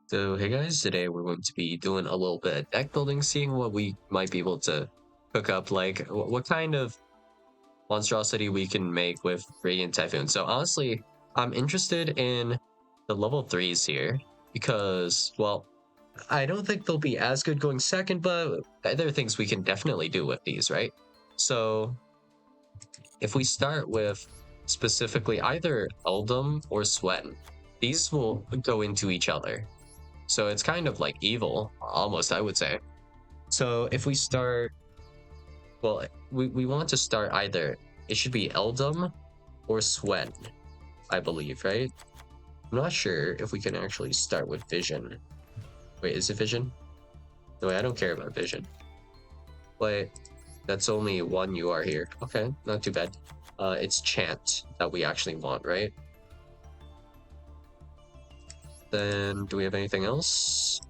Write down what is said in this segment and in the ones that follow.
So hey guys, today we're going to be doing a little bit of deck building, seeing what we might be able to cook up, like what kind of monstrosity we can make with Radiant Typhoon. So honestly, I'm interested in the level 3s here because, well, I don't think they'll be as good going second, but there are things we can definitely do with these, right? So if we start with specifically either Eldum or Swen, these will go into each other. So it's kind of like evil, almost, I would say. So if we start, well, we want to start either, it should be Eldum or Swen, I believe, right? I'm not sure if we can actually start with Vision. Wait, is it Vision? No, wait, I don't care about Vision. But that's only one UR here. Okay, not too bad. It's Chant that we actually want, right? Then do we have anything else?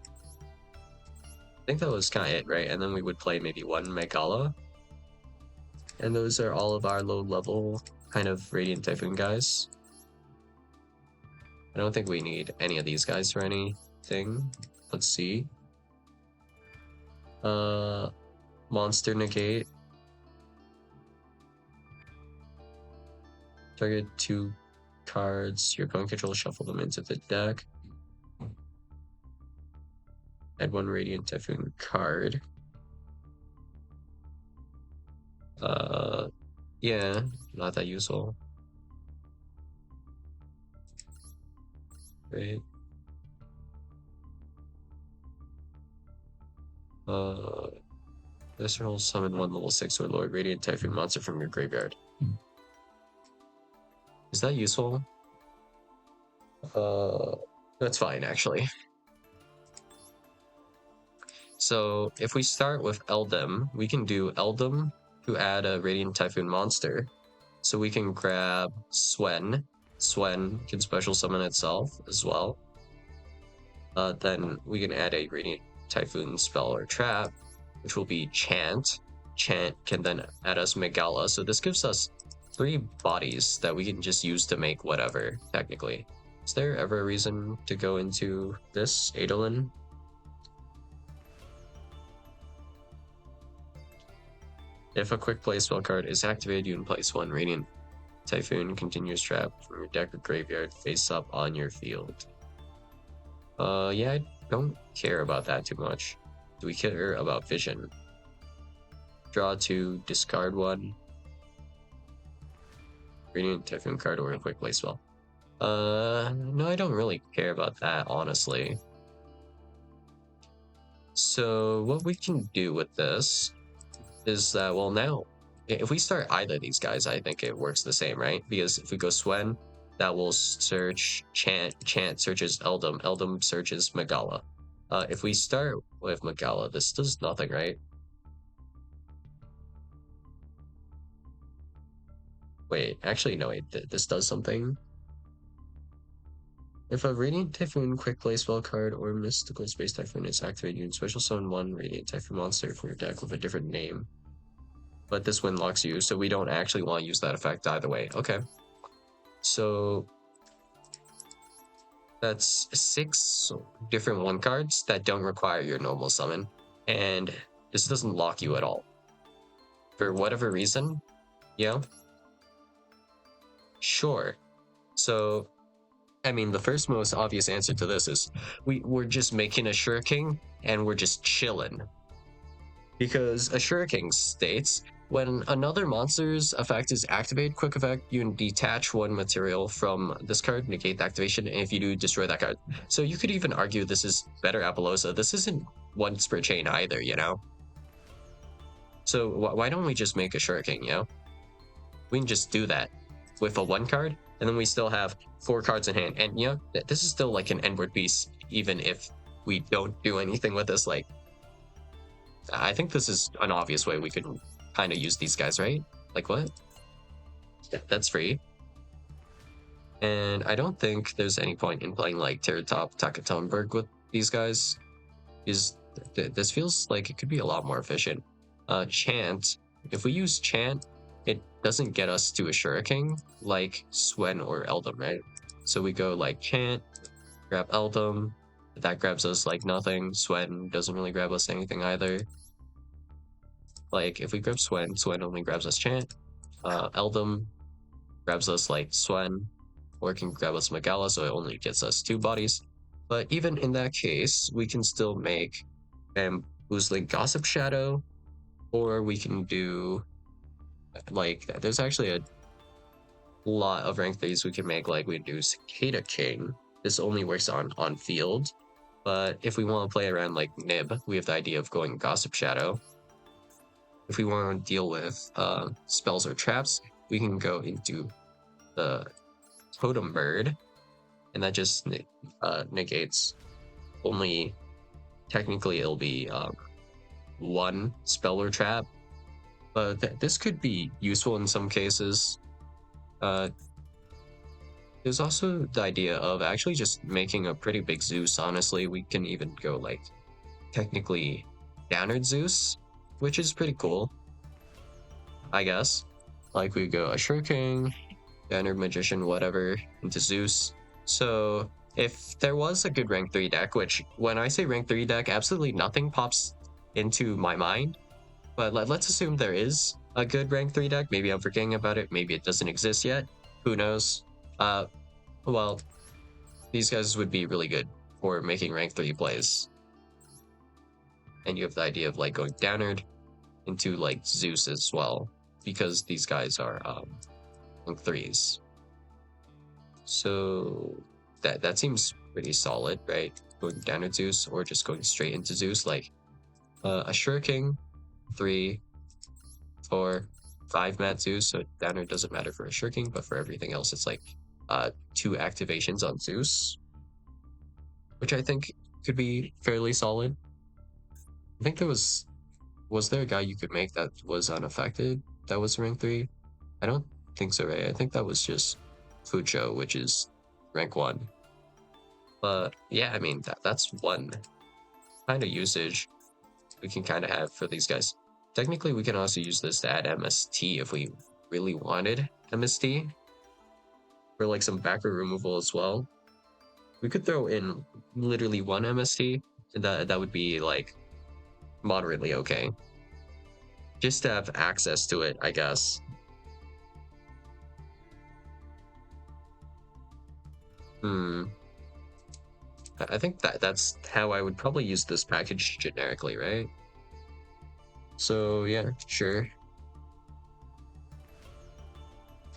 I think that was kind of it, right? And then we would play maybe one Megala. And those are all of our low level kind of Radiant Typhoon guys. I don't think we need any of these guys for anything. Let's see. Monster negate. Target 2 cards. Your opponent control, shuffle them into the deck. Add 1 Radiant Typhoon card. Yeah, not that useful. Right. This will summon 1 level 6 or Lord Radiant Typhoon monster from your graveyard. Is that useful? That's fine, actually. So if we start with Eldum, we can do Eldum to add a Radiant Typhoon monster. So we can grab Swen. Swen can special summon itself as well. Then we can add a Radiant Typhoon spell or trap, which will be Chant. Chant can then add us Megala. So this gives us 3 bodies that we can just use to make whatever, technically. Is there ever a reason to go into this, Adolin? If a quick play spell card is activated, you can place 1 Radiant Typhoon continuous trap from your deck or graveyard face up on your field. Yeah, I don't care about that too much. Do we care about Vision? Draw 2, discard 1. Radiant Typhoon card or a quick play spell. No, I don't really care about that, honestly. So what we can do with this is that, well, now, if we start either of these guys, I think it works the same, right? Because if we go Swen, that will search Chant. Chant searches Eldum. Eldum searches Megala. If we start with Megala, this does nothing, right? Wait, actually, no, wait, this does something. If a Radiant Typhoon quick play spell card or Mystical Space Typhoon is activated, you can special summon 1 Radiant Typhoon monster from your deck with a different name. But this win locks you, so we don't actually want to use that effect either way. Okay. So that's 6 different 1 cards that don't require your normal summon. And this doesn't lock you at all. For whatever reason, yeah. Sure. So, I mean, the first most obvious answer to this is we're just making a Shuriken and we're just chilling. Because a Shuriken states, when another monster's effect is activated, quick effect, you can detach 1 material from this card, negate the activation, and if you do, destroy that card. So you could even argue this is better Apollosa. This isn't 1 per chain either, you know? So why don't we just make a Shuriken, you know? We can just do that with a 1 card, and then we still have 4 cards in hand. And, you know, this is still like an N-word beast, even if we don't do anything with this. Like, I think this is an obvious way we could kind of use these guys, right? Like, what? Yeah, that's free. And I don't think there's any point in playing like Top Takatemborg with these guys. This feels like it could be a lot more efficient. Chant. If we use Chant, it doesn't get us to a Shuriken like Swen or Eldum, right? So we go like Chant, grab Eldum, that grabs us like nothing. Swen doesn't really grab us anything either. Like if we grab Swen, Swen only grabs us Chant. Eldum grabs us like Swen, or it can grab us Magala, so it only gets us 2 bodies. But even in that case, we can still make Bamboozling Gossip Shadow, or we can do like there's actually a lot of rank 3s we can make. Like we can do Cicada King. This only works on field, but if we want to play around like Nib, we have the idea of going Gossip Shadow. If we want to deal with spells or traps, we can go into the Totem Bird, and that just negates only, technically it'll be 1 spell or trap, but this could be useful in some cases. There's also the idea of actually just making a pretty big Zeus. Honestly, we can even go like technically Downard Zeus, which is pretty cool, I guess. Like we go Ashura King, Downard Magician, whatever, into Zeus. So if there was a good rank 3 deck, which when I say rank 3 deck, absolutely nothing pops into my mind, but let's assume there is a good rank 3 deck. Maybe I'm forgetting about it. Maybe it doesn't exist yet. Who knows? Well, these guys would be really good for making rank 3 plays. And you have the idea of like going Downard into like Zeus as well, because these guys are rank 3s. So that seems pretty solid, right? Going Downard Zeus or just going straight into Zeus, like Ashura King, 3, 4, 5 Mat Zeus. So Downard doesn't matter for Ashura King, but for everything else, it's like 2 activations on Zeus, which I think could be fairly solid. I think there was there a guy you could make that was unaffected that was rank 3? I don't think so, right? I think that was just Fucho, which is rank 1. But yeah, I mean, that's one kind of usage we can kind of have for these guys. Technically, we can also use this to add MST if we really wanted MST, for like some backer removal as well. We could throw in literally 1 MST, and that would be like moderately okay. Just to have access to it, I guess. I think that's how I would probably use this package generically, right? So yeah, sure.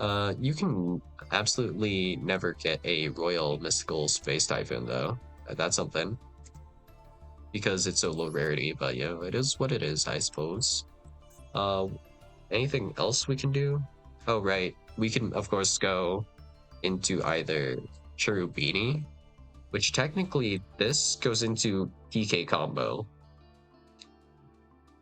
You can absolutely never get a Royal Mystical Space Typhoon though. That's something. Because it's so low rarity, but yeah, it is what it is, I suppose. Anything else we can do? Oh, right. We can, of course, go into either Cherubini, which technically this goes into PK combo.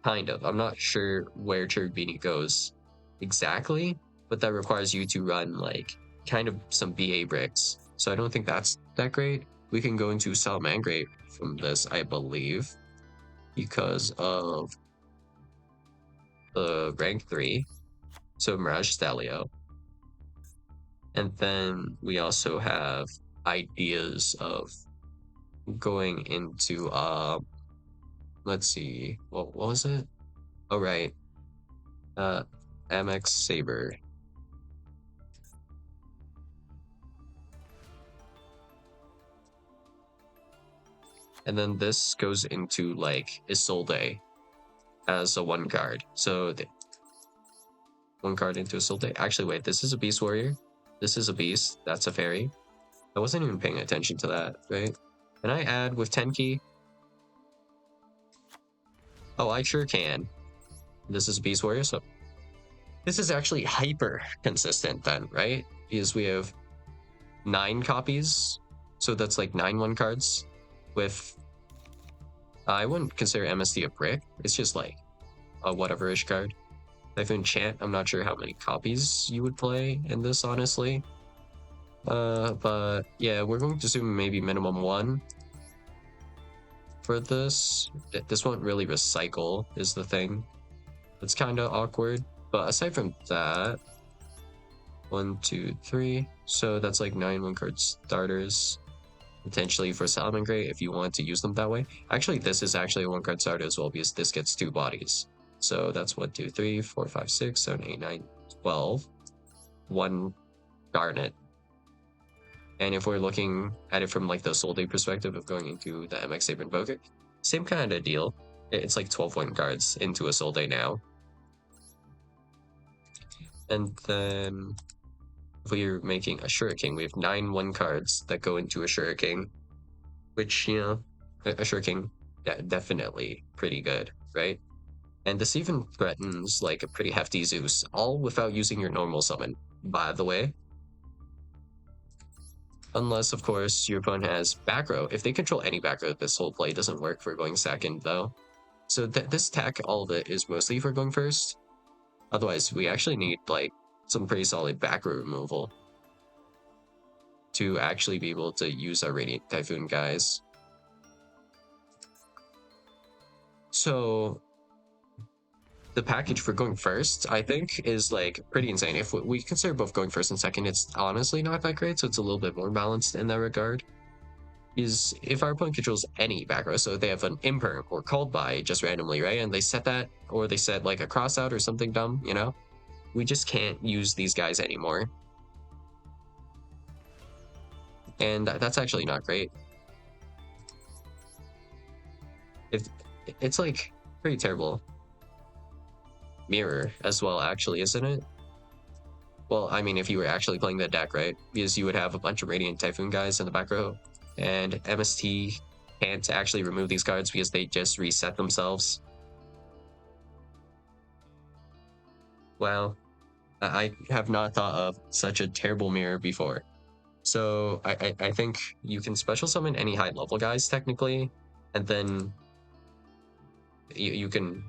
Kind of. I'm not sure where Cherubini goes exactly, but that requires you to run like kind of some BA bricks. So I don't think that's that great. We can go into Salamangreat from this, I believe, because of the rank 3. So Mirage Stalio. And then we also have ideas of going into let's see, what was it? Oh right. Amex Saber. And then this goes into like Isolde as a 1 card. So 1 card into Isolde. Actually, wait, this is a Beast Warrior. This is a Beast. That's a Fairy. I wasn't even paying attention to that, right? Can I add with Tenki? Oh, I sure can. This is Beast Warrior, so this is actually hyper consistent then, right? Because we have 9 copies, so that's like 9 1 cards with I wouldn't consider MST a brick. It's just like a whatever-ish card. Typhoon Chant, I'm not sure how many copies you would play in this, honestly. But yeah, we're going to assume maybe minimum 1 for this. This won't really recycle, is the thing. It's kind of awkward. But aside from that, 1, 2, 3. So that's like 9 1 card starters. potentially for Salmon Gray if you want to use them that way. Actually, this is actually a 1-card starter as well because this gets 2 bodies. So that's 1, 2, 3, 4, 5, 6, 7, 8, 9, 12. 1 Garnet. And if we're looking at it from like the Soul Day perspective of going into the MX Saber Invoker, same kind of deal. It's like 12 1 cards into a Soul Day now. And then if we're making a Shuriken, we have 9 1 cards that go into a Shuriken, which, you know, a Shuriken, definitely pretty good, right? And this even threatens like a pretty hefty Zeus, all without using your normal summon, by the way. Unless, of course, your opponent has back row. If they control any back row, this whole play doesn't work for going second, though. So this tech, all of it, is mostly for going first. Otherwise, we actually need, like, some pretty solid back row removal to actually be able to use our Radiant Typhoon guys. So the package for going first, I think, is like pretty insane. If we consider both going first and second, it's honestly not that great, so it's a little bit more balanced in that regard. Is if our opponent controls any back row, so they have an imperm or called by just randomly, right? And they set that, or they set like a cross out or something dumb, you know? We just can't use these guys anymore. And that's actually not great. It's like pretty terrible. Mirror as well, actually, isn't it? Well, I mean, if you were actually playing that deck, right? Because you would have a bunch of Radiant Typhoon guys in the back row, and MST can't actually remove these cards because they just reset themselves. Wow. I have not thought of such a terrible mirror before. So I think you can special summon any high level guys technically, and then you can,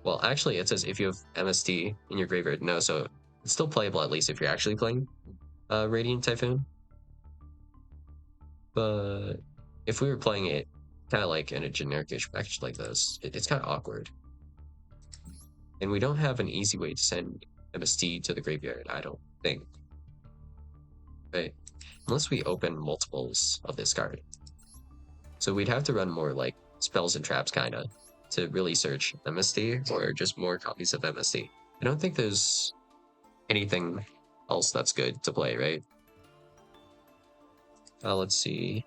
well, actually it says if you have MST in your graveyard, no, so it's still playable at least if you're actually playing Radiant Typhoon. But if we were playing it kind of like in a generic-ish package like this, it's kind of awkward. And we don't have an easy way to send MST to the graveyard, I don't think. Right? Unless we open multiples of this card. So we'd have to run more like spells and traps kind of to really search MST or just more copies of MST. I don't think there's anything else that's good to play, right? Let's see.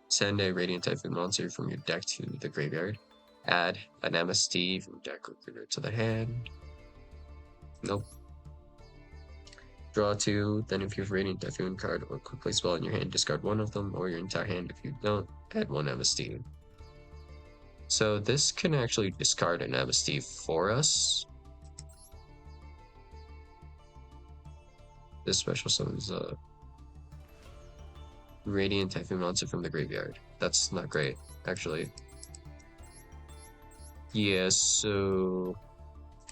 Send a Radiant Typhoon monster from your deck to the graveyard. Add an MST from deck recruiter to the hand. Nope. Draw 2, then if you have Radiant Typhoon card or quick play spell in your hand, discard one of them, or your entire hand. If you don't, add 1 MST. So this can actually discard an MST for us. This special summons a Radiant Typhoon monster from the graveyard. That's not great, actually. Yeah, so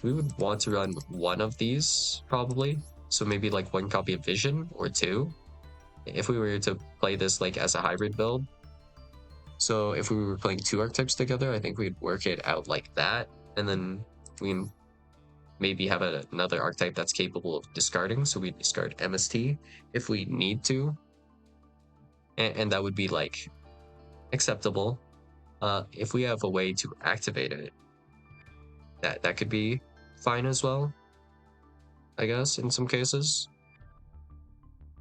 we would want to run one of these, probably. So maybe like 1 copy of Vision, or 2. If we were to play this like as a hybrid build. So if we were playing 2 archetypes together, I think we'd work it out like that. And then we can maybe have another archetype that's capable of discarding. So we discard MST if we need to. And that would be like acceptable. If we have a way to activate it, that could be fine as well, I guess, in some cases.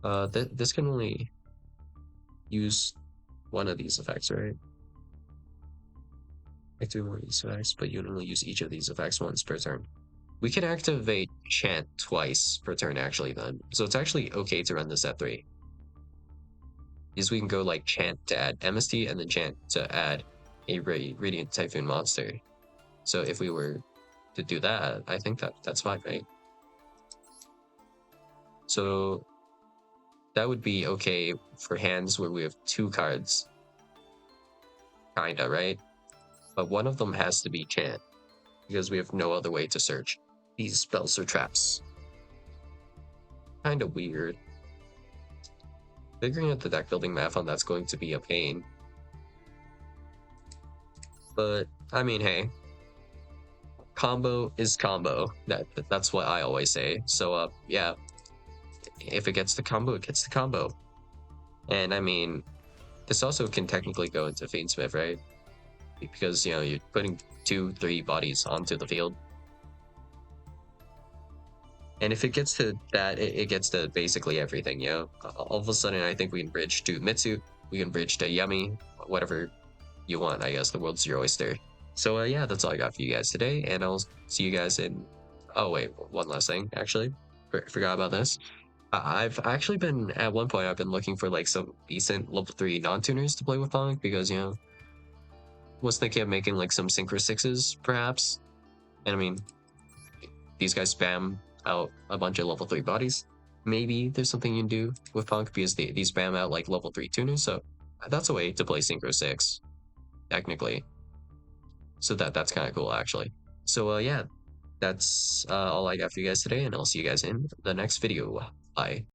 This can only use one of these effects, right? Activate one of these effects, but you can only use each of these effects once per turn. We can activate Chant twice per turn, actually, then. So it's actually okay to run this at 3. Because we can go like Chant to add MST and then Chant to add a Radiant Typhoon monster. So if we were to do that, I think that's fine, right? So that would be okay for hands where we have 2 cards. Kinda, right? But one of them has to be Chant, because we have no other way to search these spells or traps. Kinda weird. Figuring out the deck building math on that's going to be a pain. But, I mean, hey. Combo is combo. That's what I always say. So, yeah. If it gets the combo, it gets the combo. And I mean, this also can technically go into Fiendsmith, right? Because, you know, you're putting 2, 3 bodies onto the field. And if it gets to that, it gets to basically everything, you know? All of a sudden, I think we can bridge to Mitsu, we can bridge to Yummy, whatever you want, I guess. The world's your oyster. So, yeah, that's all I got for you guys today. And I'll see you guys in. Oh, wait, one last thing, actually. Forgot about this. I've actually been, at one point, I've been looking for like some decent level 3 non-tuners to play with Pong because, you know, was thinking of making like some Synchro 6s, perhaps. And I mean, these guys spam out a bunch of level 3 bodies. Maybe there's something you can do with Punk because they spam out like level 3 tuners. So that's a way to play Synchro 6, technically. So that's kind of cool, actually. So yeah, that's all I got for you guys today, and I'll see you guys in the next video. Bye.